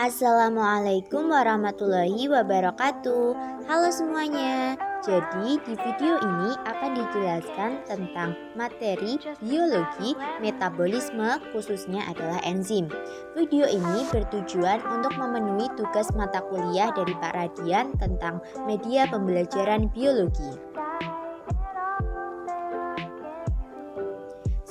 Assalamualaikum warahmatullahi wabarakatuh. Halo semuanya. Jadi di video ini akan dijelaskan tentang materi biologi metabolisme, khususnya adalah enzim. Video ini bertujuan untuk memenuhi tugas mata kuliah dari Pak Radian tentang media pembelajaran biologi.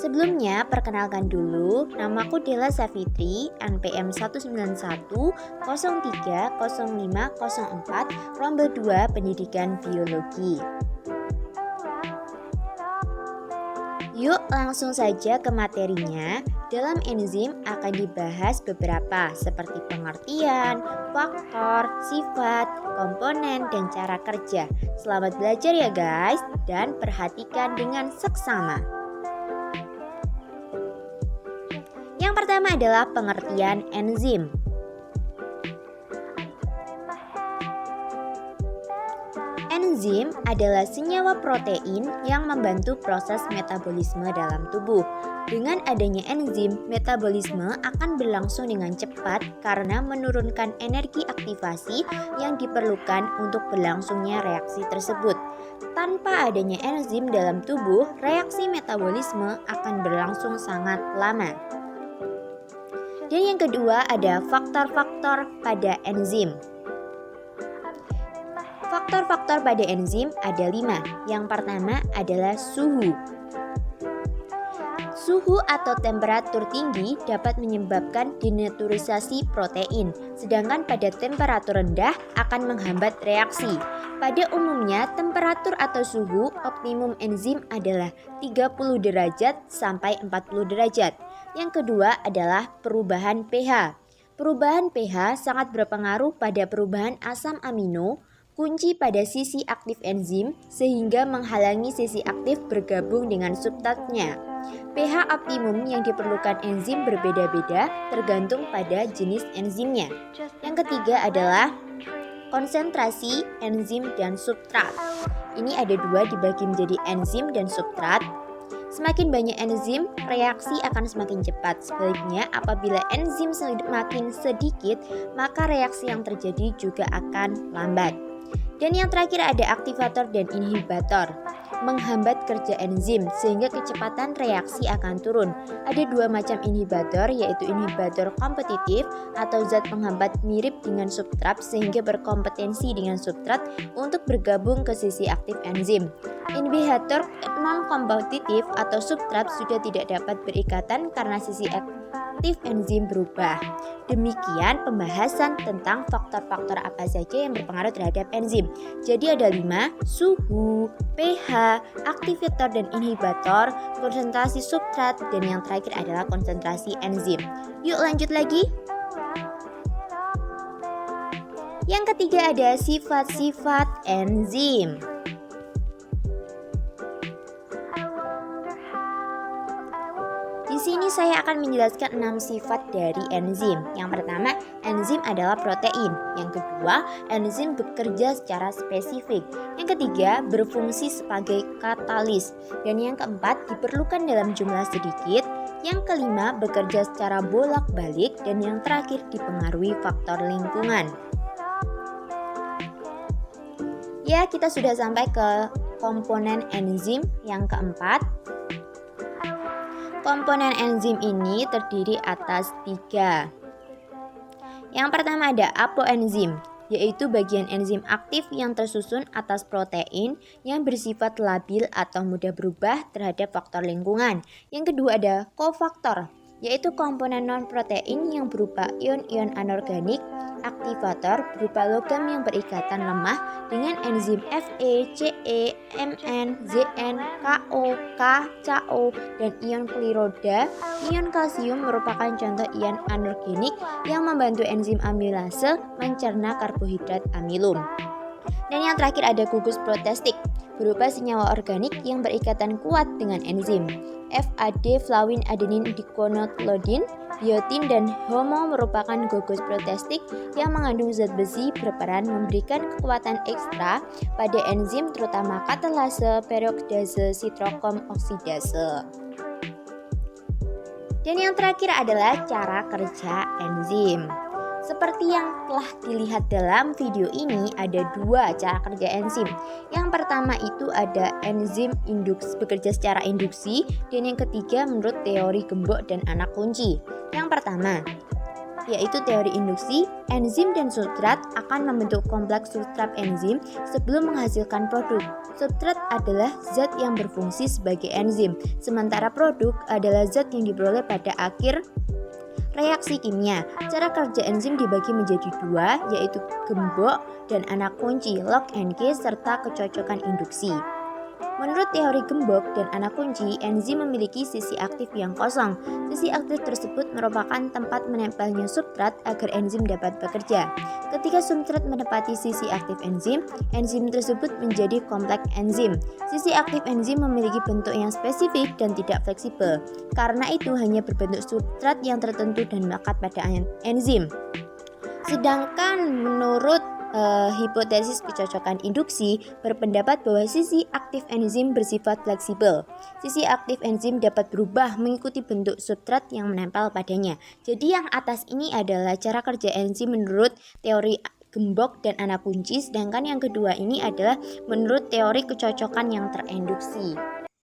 Sebelumnya, perkenalkan dulu, namaku Della Savitri, NPM 191030504, Rombel 2 Pendidikan Biologi. Yuk langsung saja ke materinya. Dalam enzim akan dibahas beberapa seperti pengertian, faktor, sifat, komponen, dan cara kerja. Selamat belajar ya guys, dan perhatikan dengan seksama. Yang pertama adalah pengertian enzim. Enzim adalah senyawa protein yang membantu proses metabolisme dalam tubuh. Dengan adanya enzim, metabolisme akan berlangsung dengan cepat karena menurunkan energi aktivasi yang diperlukan untuk berlangsungnya reaksi tersebut. Tanpa adanya enzim dalam tubuh, reaksi metabolisme akan berlangsung sangat lama. Dan yang kedua ada faktor-faktor pada enzim. Faktor-faktor pada enzim ada 5. Yang pertama adalah suhu. Suhu atau temperatur tinggi dapat menyebabkan denaturisasi protein, sedangkan pada temperatur rendah akan menghambat reaksi. Pada umumnya, temperatur atau suhu optimum enzim adalah 30 derajat sampai 40 derajat. Yang kedua adalah perubahan pH. Perubahan pH sangat berpengaruh pada perubahan asam amino, kunci pada sisi aktif enzim, sehingga menghalangi sisi aktif bergabung dengan substratnya. pH optimum yang diperlukan enzim berbeda-beda tergantung pada jenis enzimnya. Yang ketiga adalah konsentrasi enzim dan substrat. Ini ada 2 dibagi menjadi enzim dan substrat. Semakin banyak enzim, reaksi akan semakin cepat. Sebaliknya, apabila enzim semakin sedikit, maka reaksi yang terjadi juga akan lambat. Dan yang terakhir ada aktivator dan inhibitor, menghambat kerja enzim sehingga kecepatan reaksi akan turun. Ada 2 macam inhibitor, yaitu inhibitor kompetitif atau zat penghambat mirip dengan substrat sehingga berkompetensi dengan substrat untuk bergabung ke sisi aktif enzim. Inhibitor non-kompetitif atau substrat sudah tidak dapat berikatan karena sisi aktif enzim berubah. Demikian pembahasan tentang faktor-faktor apa saja yang berpengaruh terhadap enzim. Jadi ada 5, suhu, pH, aktivator dan inhibitor, konsentrasi substrat, dan yang terakhir adalah konsentrasi enzim. Yuk lanjut lagi. Yang ketiga ada sifat-sifat enzim. Di sini saya akan menjelaskan 6 sifat dari enzim. Yang pertama, enzim adalah protein. Yang kedua, enzim bekerja secara spesifik. Yang ketiga, berfungsi sebagai katalis. Dan yang keempat, diperlukan dalam jumlah sedikit. Yang kelima, bekerja secara bolak-balik. Dan yang terakhir, dipengaruhi faktor lingkungan. Ya, kita sudah sampai ke komponen enzim yang keempat. Komponen enzim ini terdiri atas 3. Yang pertama ada apoenzim, yaitu bagian enzim aktif yang tersusun atas protein yang bersifat labil atau mudah berubah terhadap faktor lingkungan. Yang kedua ada kofaktor, yaitu komponen non-protein yang berupa ion-ion anorganik. Aktivator berupa logam yang berikatan lemah dengan enzim Fe, Ce, Mn, Zn, Ko, K, Ca, dan ion kliroda. Ion kalsium merupakan contoh ion anorganik yang membantu enzim amilase mencerna karbohidrat amilum. Dan yang terakhir ada gugus protestik, berupa senyawa organik yang berikatan kuat dengan enzim. FAD, flavin, adenin, dikonotledin, biotin, dan HOMO merupakan gugus protestik yang mengandung zat besi berperan memberikan kekuatan ekstra pada enzim terutama katalase, peroxidase, sitrokom oksidase. Dan yang terakhir adalah cara kerja enzim. Seperti yang telah dilihat dalam video ini, ada dua cara kerja enzim. Yang pertama itu ada enzim bekerja secara induksi, dan yang ketiga menurut teori gembok dan anak kunci. Yang pertama, yaitu teori induksi, enzim dan substrat akan membentuk kompleks substrat enzim sebelum menghasilkan produk. Substrat adalah zat yang berfungsi sebagai enzim, sementara produk adalah zat yang diperoleh pada akhir reaksi kimia. Cara kerja enzim dibagi menjadi dua, yaitu gembok dan anak kunci, lock and key, serta kecocokan induksi. Menurut teori gembok dan anak kunci, enzim memiliki sisi aktif yang kosong. Sisi aktif tersebut merupakan tempat menempelnya substrat agar enzim dapat bekerja. Ketika substrat menepati sisi aktif enzim, enzim tersebut menjadi kompleks enzim. Sisi aktif enzim memiliki bentuk yang spesifik dan tidak fleksibel. Karena itu hanya berbentuk substrat yang tertentu dan melekat pada enzim. Sedangkan menurut hipotesis kecocokan induksi berpendapat bahwa sisi aktif enzim bersifat fleksibel. Sisi aktif enzim dapat berubah mengikuti bentuk substrat yang menempel padanya. Jadi yang atas ini adalah cara kerja enzim menurut teori gembok dan anak kunci, sedangkan yang kedua ini adalah menurut teori kecocokan yang terinduksi.